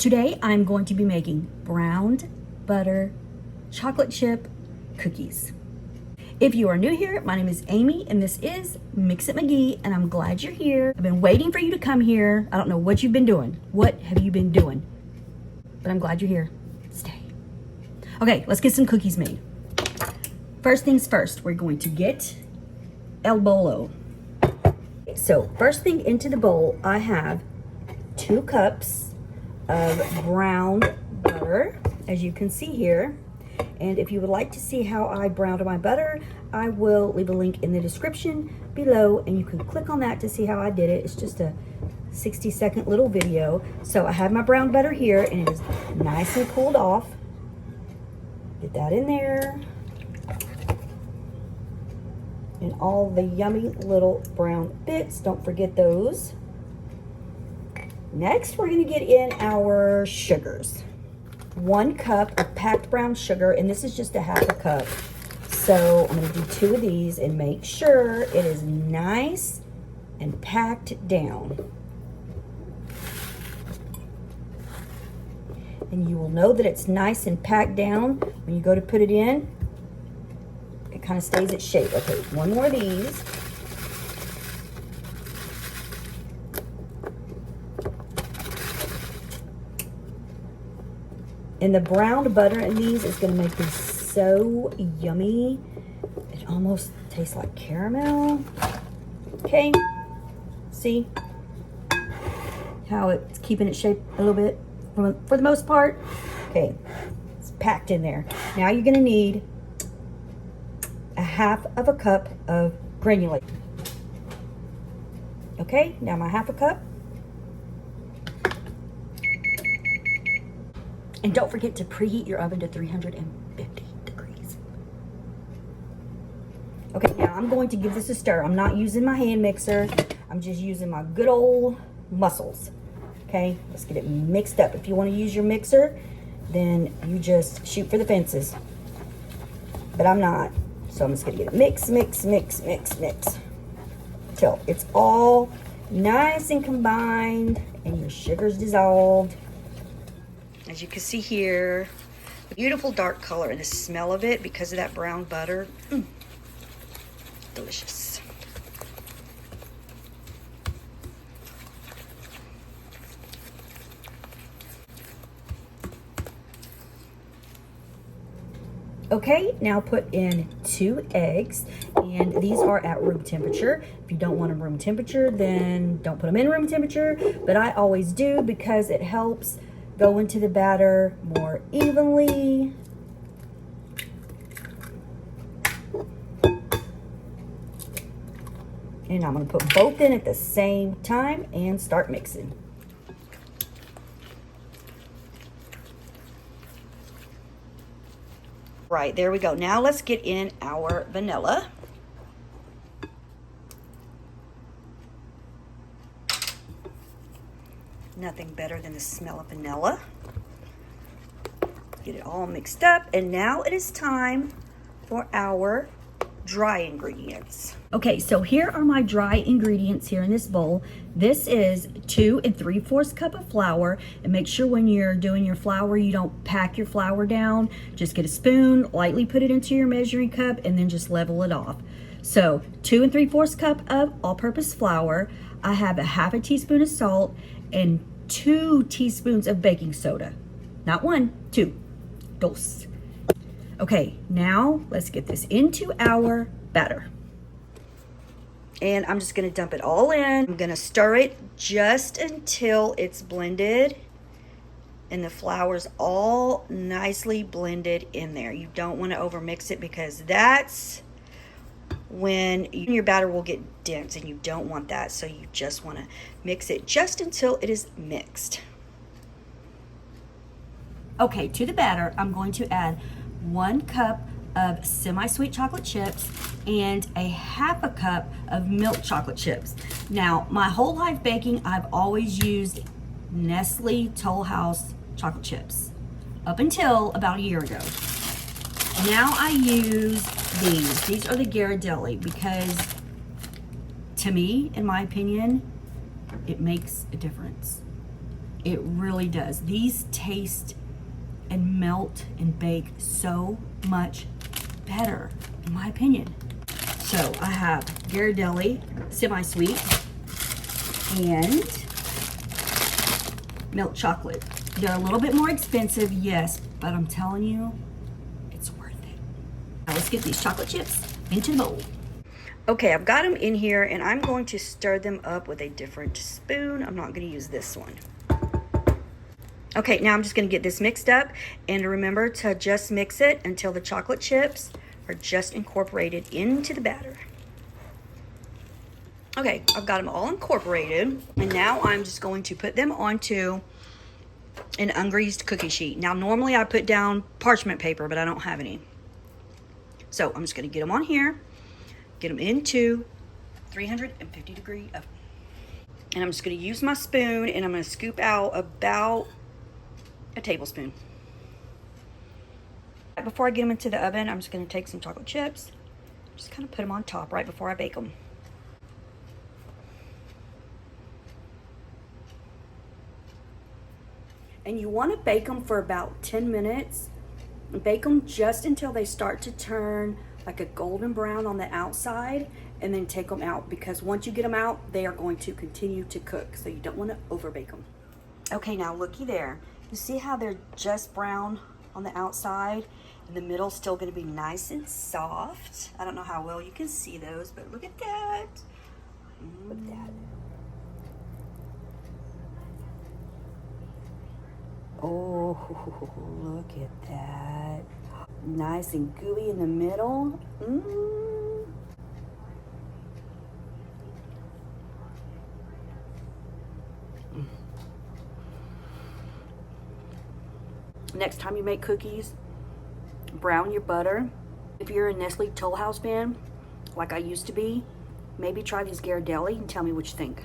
Today I'm going to be making browned butter chocolate chip cookies. If you are new here, my name is Amy and this is Mix It McGee and I'm glad you're here. I've been waiting for you to come here. I don't know what you've been doing. What have you been doing? But I'm glad you're here. Stay. Okay, let's get some cookies made. First things first, we're going to get El Bolo. So first thing into the bowl, I have 2 cups of browned butter, as you can see here. And if you would like to see how I browned my butter, I will leave a link in the description below and you can click on that to see how I did it. It's just a 60-second little video. So I have my browned butter here and it is nice and cooled off. Get that in there. And all the yummy little brown bits, don't forget those. Next, we're gonna get in our sugars. 1 cup of packed brown sugar, and this is just a 1/2 cup. So I'm gonna do 2 of these and make sure it is nice and packed down. And you will know that it's nice and packed down when you go to put it in. It kind of stays its shape. Okay, 1 more of these. And the browned butter in these is going to make these so yummy. It almost tastes like caramel. Okay. See how it's keeping its shape a little bit for the most part? Okay. It's packed in there. Now you're going to need a 1/2 cup of granulate. Okay. Now my 1/2 cup. And don't forget to preheat your oven to 350 degrees. Okay, now I'm going to give this a stir. I'm not using my hand mixer. I'm just using my good old muscles. Okay, let's get it mixed up. If you want to use your mixer, then you just shoot for the fences. But I'm not. So I'm just going to get it mix, mix, mix, mix, mix. Till it's all nice and combined and your sugar's dissolved. As you can see here, a beautiful dark color and the smell of it because of that brown butter. Delicious. Okay, now put in 2 eggs, and these are at room temperature. If you don't want them room temperature, then don't put them in room temperature, but I always do because it helps go into the batter more evenly. And I'm going to put both in at the same time and start mixing. Right, there we go. Now let's get in our vanilla. Nothing better than the smell of vanilla. Get it all mixed up, and now it is time for our dry ingredients. Okay, so here are my dry ingredients here in this bowl. This is 2 3/4 cup of flour, and make sure when you're doing your flour, you don't pack your flour down. Just get a spoon, lightly put it into your measuring cup, and then just level it off. So 2 3/4 cup of all-purpose flour. I have a 1/2 teaspoon of salt and 2 teaspoons of baking soda. Not 1, 2. Dos. Okay, now let's get this into our batter. And I'm just gonna dump it all in. I'm gonna stir it just until it's blended and the flour's all nicely blended in there. You don't wanna overmix it because that's when your batter will get dense and you don't want that. So you just want to mix it just until it is mixed. Okay, to the batter, I'm going to add 1 cup of semi-sweet chocolate chips and a 1/2 cup of milk chocolate chips. Now, my whole life baking, I've always used Nestle Toll House chocolate chips up until about a year ago. Now I use these. These are the Ghirardelli because to me, in my opinion, it makes a difference. It really does. These taste and melt and bake so much better, in my opinion. So I have Ghirardelli semi-sweet and milk chocolate. They're a little bit more expensive, yes, but I'm telling you, it's worth it. Now let's get these chocolate chips into the bowl. Okay, I've got them in here and I'm going to stir them up with a different spoon. I'm not going to use this one. Okay, now I'm just going to get this mixed up, and remember to just mix it until the chocolate chips are just incorporated into the batter. Okay, I've got them all incorporated, and now I'm just going to put them onto an ungreased cookie sheet. Now, normally I put down parchment paper, but I don't have any. So I'm just going to get them on here, get them into 350-degree oven. And I'm just going to use my spoon, and I'm going to scoop out about a tablespoon. Before I get them into the oven, I'm just going to take some chocolate chips, just kind of put them on top right before I bake them. And you want to bake them for about 10 minutes. Bake them just until they start to turn like a golden brown on the outside, and then take them out, because once you get them out, they are going to continue to cook. So you don't want to over bake them. Okay, now looky there. You see how they're just brown on the outside, and the middle's still going to be nice and soft. I don't know how well you can see those, but look at that. Look at that. Oh, look at that. Nice and gooey in the middle. Next time you make cookies, brown your butter. If you're a Nestle Toll House fan, like I used to be, maybe try these Ghirardelli and tell me what you think.